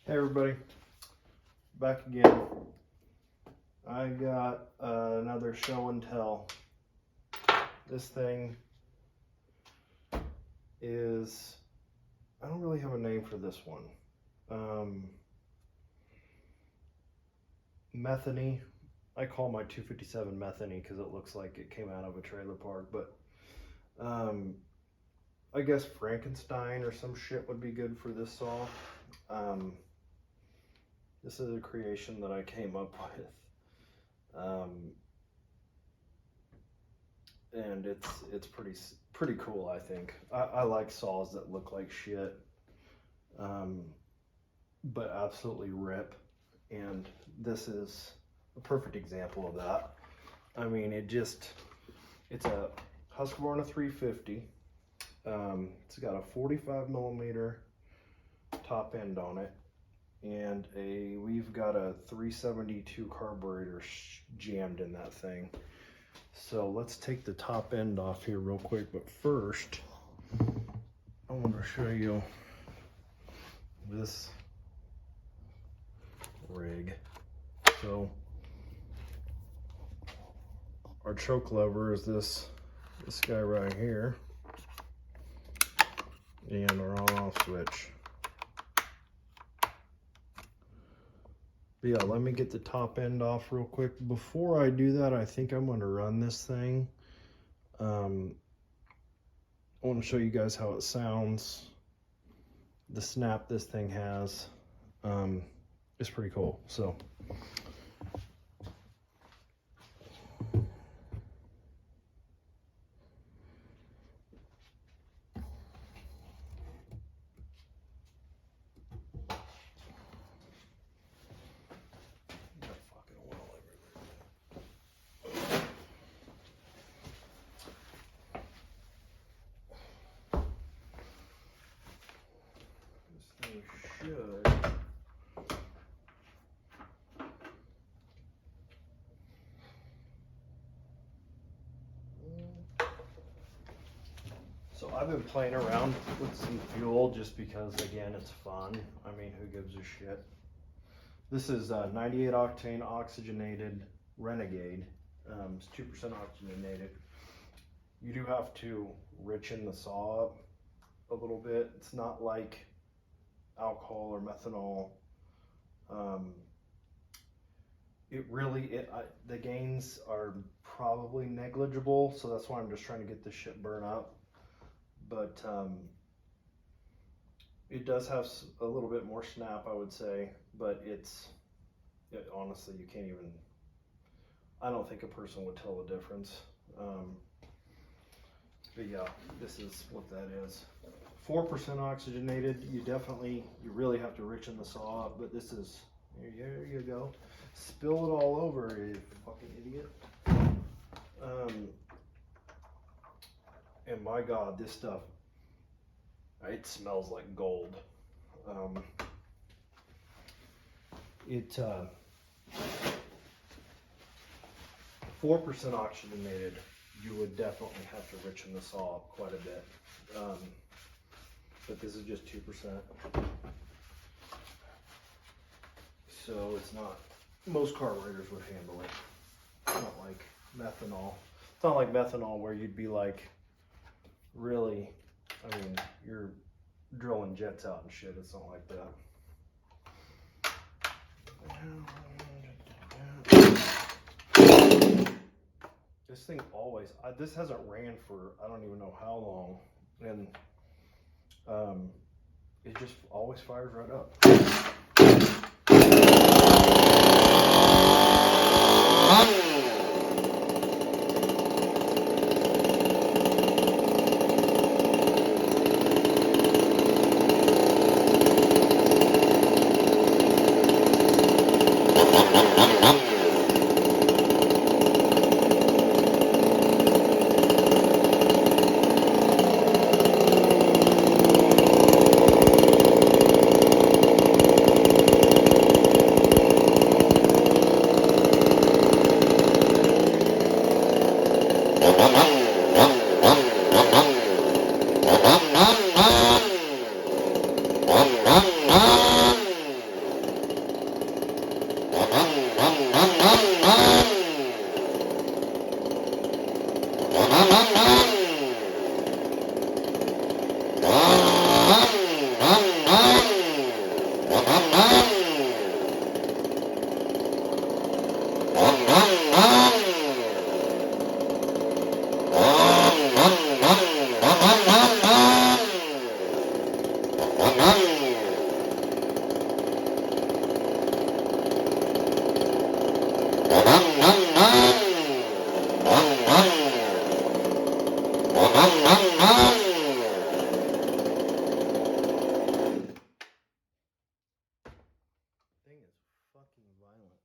Hey everybody, back again. I got another show and tell. This thing is, I don't really have a name for this one. Methany. I call my 257 Methany because it looks like it came out of a trailer park, but I guess Frankenstein or some shit would be good for this saw. This is a creation that I came up with. And it's pretty cool, I think. I like saws that look like shit, but absolutely rip. And this is a perfect example of that. I mean, it's a Husqvarna 350. It's got a 45 millimeter top end on it, and we've got a 372 carburetor jammed in that thing. So let's take the top end off here real quick, but first I want to show you this rig. So our choke lever is this guy right here, and our on-off switch. But yeah, let me get the top end off real quick. Before I do that, I think I'm going to run this thing. I want to show you guys how it sounds. The snap this thing has is pretty cool. So should. So I've been playing around with some fuel just because, again, it's fun. I mean, who gives a shit? This is 98 octane oxygenated Renegade. It's 2% oxygenated. You do have to richen the saw up a little bit. It's not like alcohol or methanol. The gains are probably negligible, so that's why I'm just trying to get this shit burnt up. But it does have a little bit more snap, I would say, but honestly, you can't even, I don't think a person would tell the difference. But yeah, this is what that is. 4% oxygenated. You really have to richen the saw up, but this is, there you go. Spill it all over, you fucking idiot. And my God, this stuff, it smells like gold. 4% oxygenated, you would definitely have to richen the saw up quite a bit. But this is just 2%. So it's not, most carburetors would handle it. It's not like methanol. It's not like methanol where you'd be like, really, I mean, you're drilling jets out and shit. It's not like that. This thing always, this hasn't ran for, I don't even know how long. And it just always fires right up. Thing is fucking violent.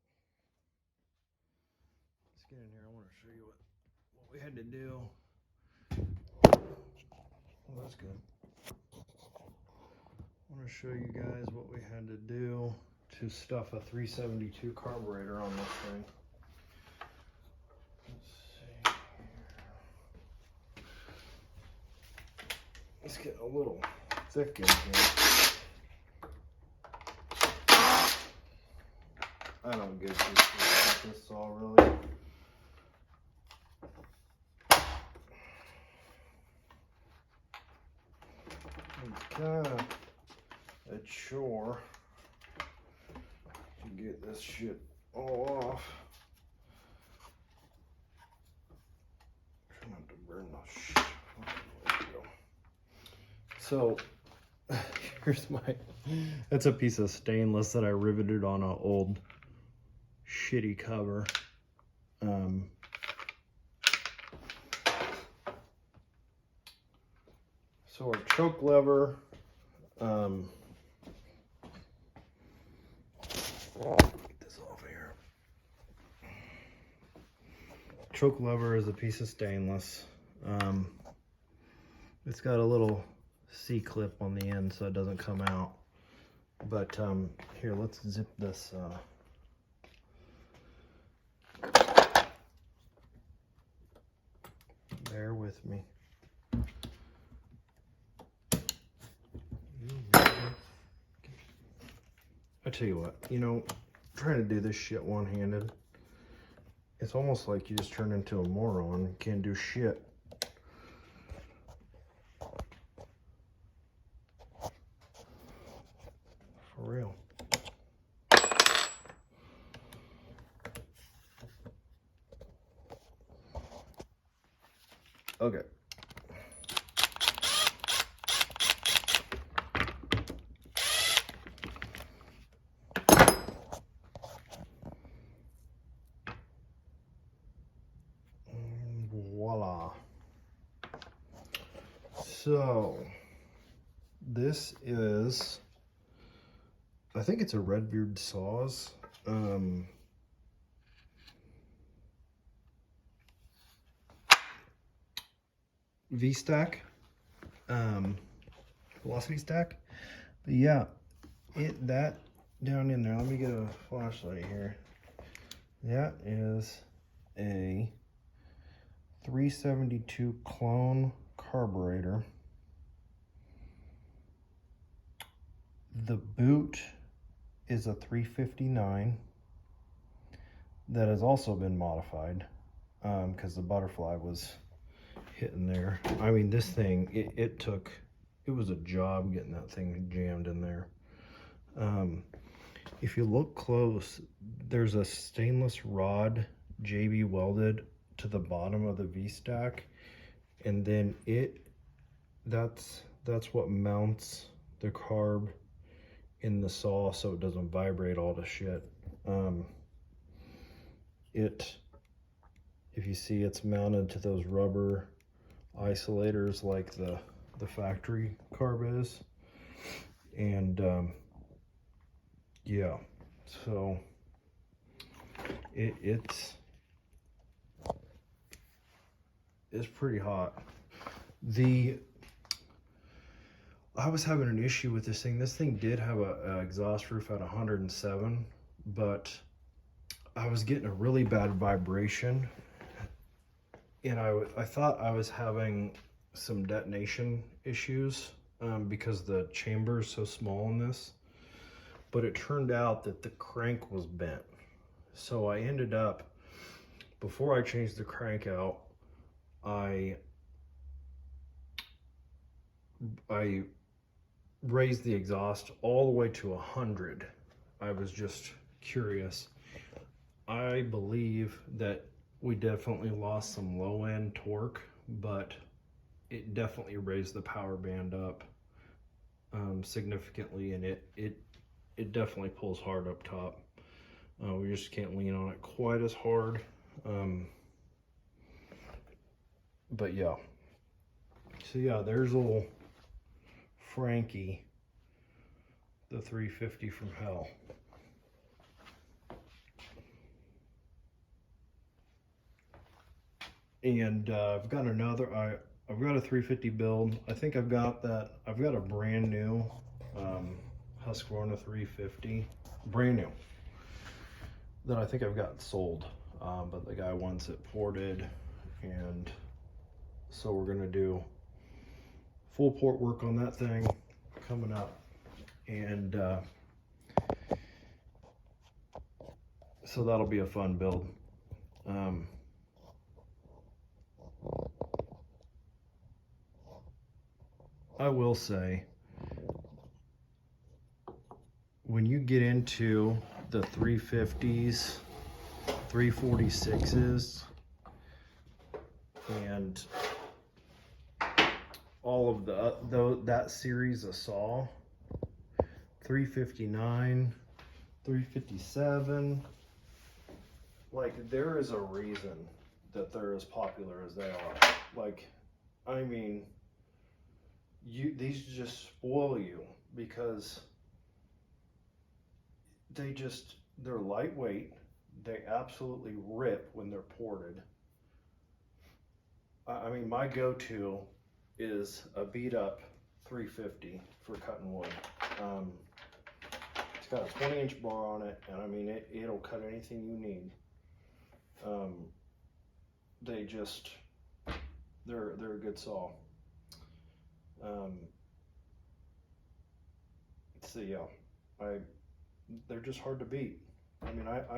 Let's get in here. I want to show you what we had to do. Well, that's good. I want to show you guys what we had to do to stuff a 372 carburetor on this thing. Let's see. It's getting a little thick in here. I don't get this saw really. It's kind of a chore to get this shit all off. Try not to burn the shit. There we go. So here's that's a piece of stainless that I riveted on an old shitty cover. So our choke lever, get this off here. Choke lever is a piece of stainless. It's got a little C-clip on the end so it doesn't come out. But here, let's zip this. Bear with me. I tell you what, trying to do this shit one-handed, it's almost like you just turn into a moron. You can't do shit. For real. Okay. Voila. So this is, I think it's a Redbeard saws. V-stack, velocity stack. But yeah, that down in there, let me get a flashlight here. That is a 372 clone carburetor. The boot is a 359 that has also been modified because the butterfly was hitting there. I mean, this thing, it was a job getting that thing jammed in there. If you look close, there's a stainless rod JB welded to the bottom of the V-stack, and then that's what mounts the carb in the saw so it doesn't vibrate all the shit. If you see, it's mounted to those rubber isolators like the factory carb is, and yeah, so it's pretty hot. I was having an issue with this thing. This thing did have a exhaust roof at 107, but I was getting a really bad vibration, and I thought I was having some detonation issues because the chamber is so small in this, but it turned out that the crank was bent. So I ended up, before I changed the crank out, I raised the exhaust all the way to 100. I was just curious. I believe that we definitely lost some low end torque, but it definitely raised the power band up significantly, and it definitely pulls hard up top. We just can't lean on it quite as hard. But yeah. So yeah, there's old Frankie, the 350 from hell. And I've got another. I've got a 350 build. I think I've got that. I've got a brand new Husqvarna 350, brand new, that I think I've got sold. But the guy wants it ported, and so we're gonna do full port work on that thing coming up. And so that'll be a fun build. I will say, when you get into the 350s, 346s, and all of that series of saw, 359, 357, like, there is a reason that they're as popular as they are. Like, I mean, these just spoil you because they're lightweight. They absolutely rip when they're ported. I mean, my go-to is a beat up 350 for cutting wood. It's got a 20-inch bar on it, and I mean, it'll cut anything you need. They're a good saw. So yeah, they're just hard to beat. I mean, I've